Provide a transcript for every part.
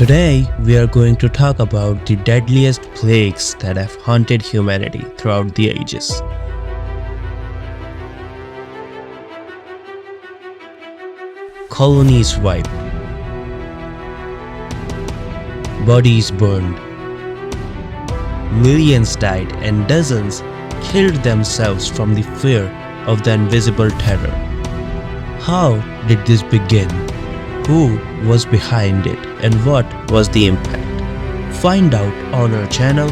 Today, we are going to talk about the deadliest plagues that have haunted humanity throughout the ages. Colonies wiped, bodies burned, millions died, and dozens killed themselves from the fear of the invisible terror. How did this begin? Who was behind it, and what was the impact? Find out on our channel,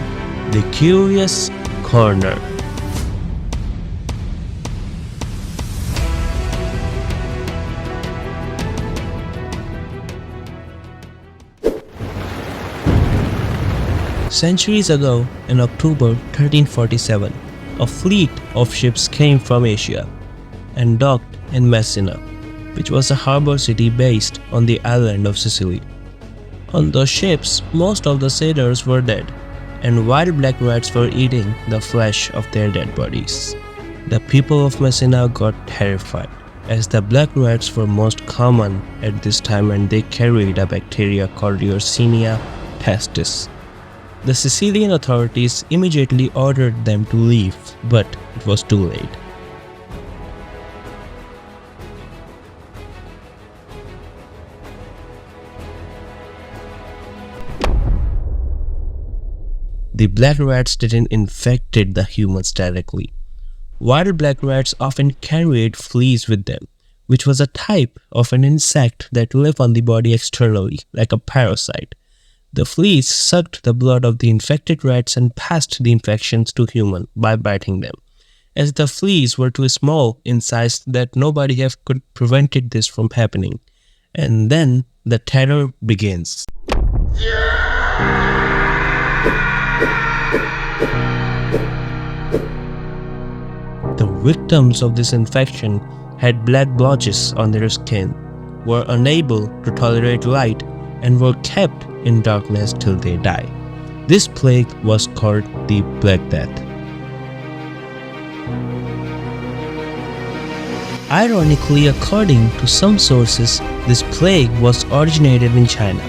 The Curious Corner. Centuries ago, in October 1347, a fleet of ships came from Asia and docked in Messina, which was a harbor city based on the island of Sicily. On those ships, most of the sailors were dead, and wild black rats were eating the flesh of their dead bodies. The people of Messina got terrified, as the black rats were most common at this time and they carried a bacteria called Yersinia pestis. The Sicilian authorities immediately ordered them to leave, but it was too late. The black rats didn't infect the humans directly. Wild black rats often carried fleas with them, which was a type of an insect that lived on the body externally, like a parasite. The fleas sucked the blood of the infected rats and passed the infections to humans by biting them. As the fleas were too small in size that nobody could prevent this from happening. And then the terror begins. The victims of this infection had black blotches on their skin, were unable to tolerate light, and were kept in darkness till they died. This plague was called the Black Death. Ironically, according to some sources, this plague was originated in China,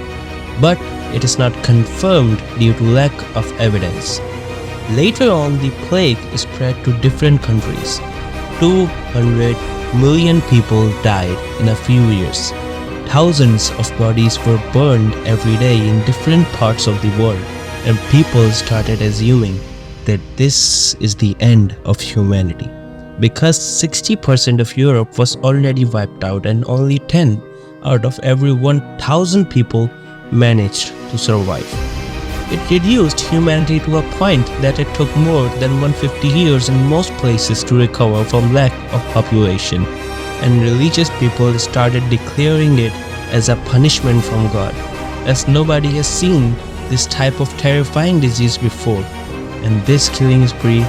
but it is not confirmed due to lack of evidence. Later on, the plague spread to different countries. 200 million people died in a few years. Thousands of bodies were burned every day in different parts of the world, and people started assuming that this is the end of humanity, because 60% of Europe was already wiped out and only 10 out of every 1,000 people managed to survive. It reduced humanity to a point that it took more than 150 years in most places to recover from lack of population, and religious people started declaring it as a punishment from God, as nobody has seen this type of terrifying disease before, and this killing spree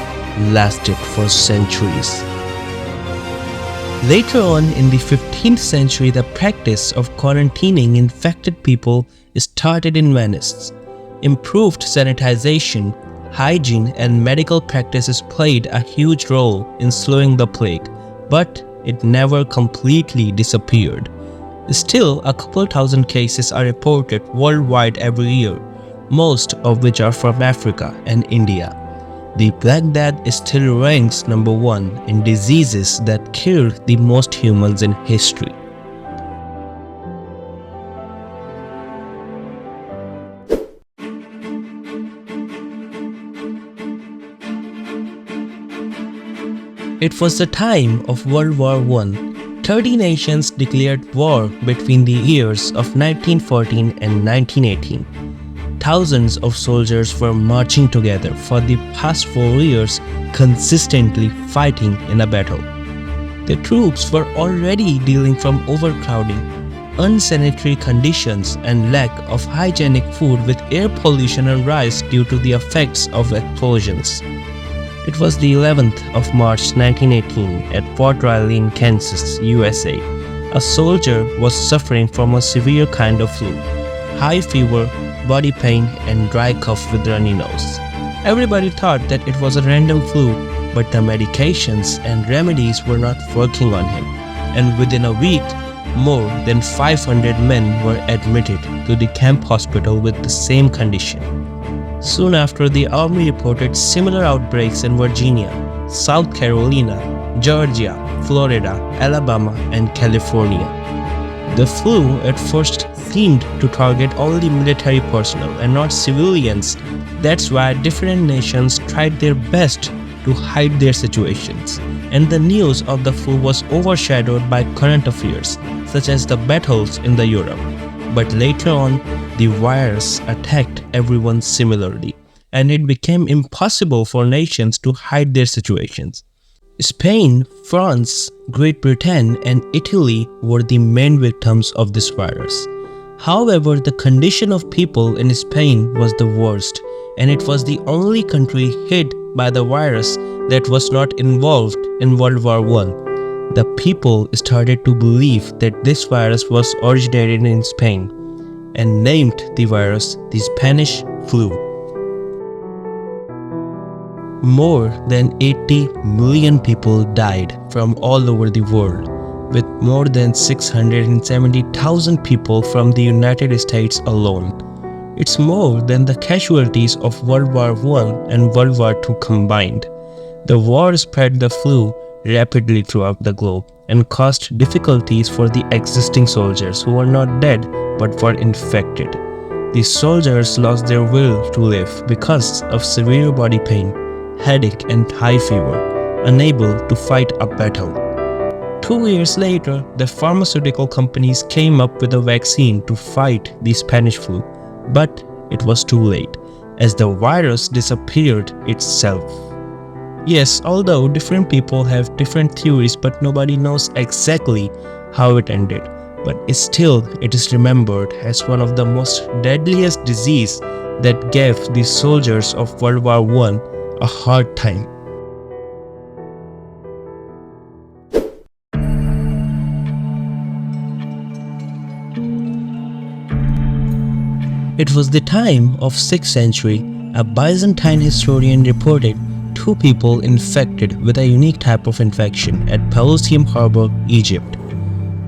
lasted for centuries. Later on in the 15th century, the practice of quarantining infected people started in Venice. Improved sanitization, hygiene, and medical practices played a huge role in slowing the plague, but it never completely disappeared. Still, a couple thousand cases are reported worldwide every year, most of which are from Africa and India. The Black Death still ranks number 1 in diseases that killed the most humans in history. It was the time of World War I. 30 nations declared war between the years of 1914 and 1918. Thousands of soldiers were marching together for the past 4 years, consistently fighting in a battle. The troops were already dealing from overcrowding, unsanitary conditions, and lack of hygienic food, with air pollution and rise due to the effects of explosions. It was the 11th of March 1918 at Fort Riley in Kansas, USA. A soldier was suffering from a severe kind of flu, high fever, body pain, and dry cough with runny nose. Everybody thought that it was a random flu, but the medications and remedies were not working on him, and within a week, more than 500 men were admitted to the camp hospital with the same condition. Soon after, the army reported similar outbreaks in Virginia, South Carolina, Georgia, Florida, Alabama, and California. The flu at first seemed to target only military personnel and not civilians. That's why different nations tried their best to hide their situations, and the news of the flu was overshadowed by current affairs, such as the battles in the Europe. But later on, the virus attacked everyone similarly, and it became impossible for nations to hide their situations. Spain, France, Great Britain, and Italy were the main victims of this virus. However, the condition of people in Spain was the worst, and it was the only country hit by the virus that was not involved in World War I. The people started to believe that this virus was originated in Spain and named the virus the Spanish flu. More than 80 million people died from all over the world, with more than 670,000 people from the United States alone. It's more than the casualties of World War I and World War II combined. The war spread the flu rapidly throughout the globe and caused difficulties for the existing soldiers who were not dead but were infected. These soldiers lost their will to live because of severe body pain, headache, and high fever, unable to fight a battle. 2 years later, the pharmaceutical companies came up with a vaccine to fight the Spanish flu, but it was too late, as the virus disappeared itself. Yes, although different people have different theories, but nobody knows exactly how it ended. But still, it is remembered as one of the most deadliest disease that gave the soldiers of World War I a hard time. It was the time of 6th century. A Byzantine historian reported 2 people infected with a unique type of infection at Pelusium Harbor, Egypt.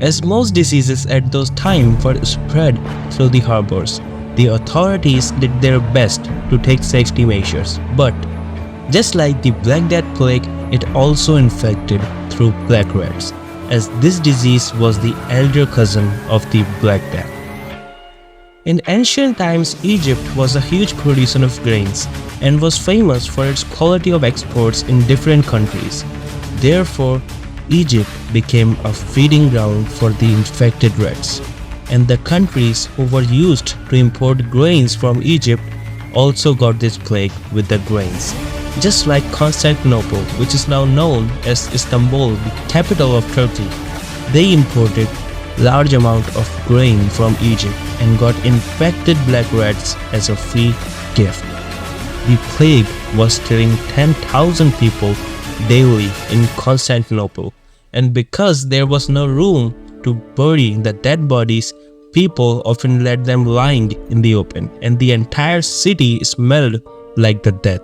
As most diseases at those times were spread through the harbors, the authorities did their best to take safety measures, but just like the Black Death plague, it also infected through black rats, as this disease was the elder cousin of the Black Death. In ancient times, Egypt was a huge producer of grains and was famous for its quality of exports in different countries. Therefore, Egypt became a feeding ground for the infected rats, and the countries who were used to import grains from Egypt also got this plague with the grains. Just like Constantinople, which is now known as Istanbul, the capital of Turkey, they imported large amount of grain from Egypt and got infected black rats as a free gift. The plague was killing 10,000 people daily in Constantinople, and because there was no room to bury the dead bodies, people often let them lying in the open, and the entire city smelled like the death.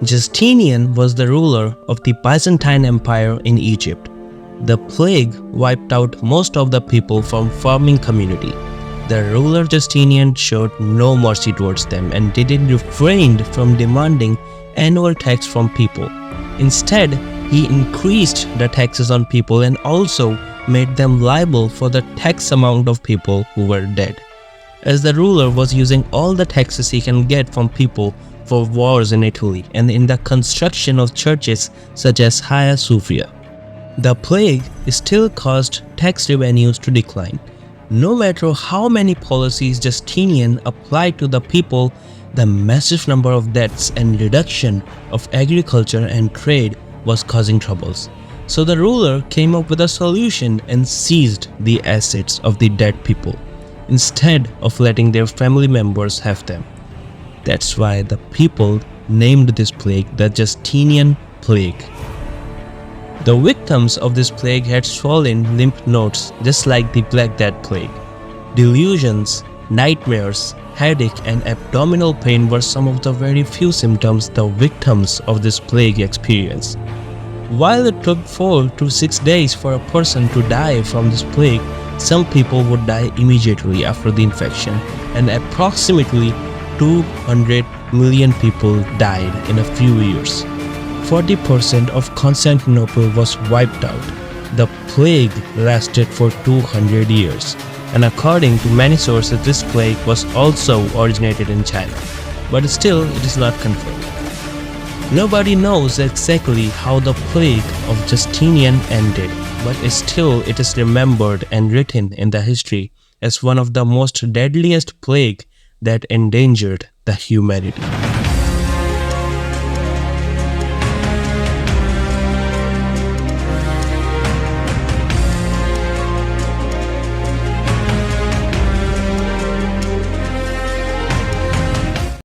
Justinian was the ruler of the Byzantine Empire in Egypt. The plague wiped out most of the people from farming community. The ruler Justinian showed no mercy towards them and didn't refrain from demanding annual tax from people. Instead, he increased the taxes on people and also made them liable for the tax amount of people who were dead, as the ruler was using all the taxes he can get from people for wars in Italy and in the construction of churches such as Hagia Sophia. The plague still caused tax revenues to decline. No matter how many policies Justinian applied to the people, the massive number of deaths and reduction of agriculture and trade was causing troubles. So the ruler came up with a solution and seized the assets of the dead people, instead of letting their family members have them. That's why the people named this plague the Justinian Plague. The victims of this plague had swollen lymph nodes just like the Black Death plague. Delusions, nightmares, headache, and abdominal pain were some of the very few symptoms the victims of this plague experienced. While it took 4 to 6 days for a person to die from this plague, some people would die immediately after the infection, and approximately 200 million people died in a few years. 40% of Constantinople was wiped out. The plague lasted for 200 years, and according to many sources, this plague was also originated in China, but still it is not confirmed. Nobody knows exactly how the plague of Justinian ended, but still it is remembered and written in the history as one of the most deadliest plague that endangered the humanity.